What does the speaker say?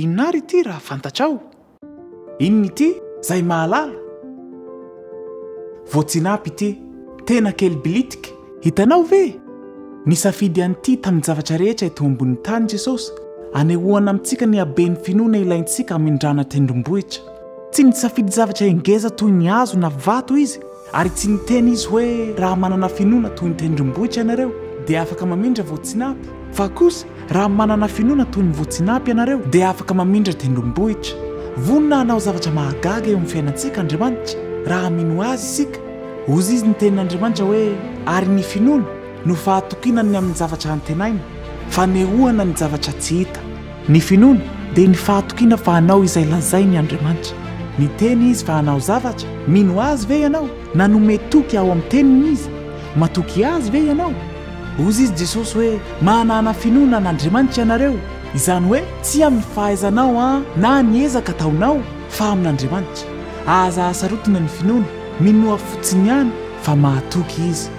inary ity raha fantatrao. Inony ity zay mahalala. Voatsinapy ity, tena kely bilitika. Hitanao ve? Nisafidy an'ity tamin'ny zavatra rehetra eto ambony tany Jesosy. Anehoana amintsika ny habeny finoana ilaintsika amindrana tendrombohitra. Tsy nisafidy zavatra engeza toy ny hazo na vato izy, ary tsy niteny izy hoe raha manana finoana toy ny tendrombohitra ianareo dia afaka mamindra voatsinapy. Fa kosa raha manana finoana toy ny voatsinapy ianareo dia afaka mamindra tendrombohitra. Vonona hanao zavatra mahagaga eo amin'ny fiainantsika Andriamanitra. Raha mino azy isika, ozy izy ny tenin'Andriamanitra hoe ary ny finoana no fahatokinany amin'ny zavatra antenaina, fanehoana ny zavatra tsy hita. Ny finoana dia ny fahatokiana fa hanao izay lazainy Andriamanitra. Ny teny izy fa hanao zavatra, mino azy ve ianao? Nanome toky ao amin'ny teniny izy, matoky azy ve ianao? Ozy izy Jesosy hoe manana finoana an'Andriamanitra ianareo. Izany hoe tsy amin'ny fahaizanao na ny ezaka ataonao, fa amin'Andriamanitra. Aza asarotina ny finoana, minoa fotsiny ihany fa mahatoky izy.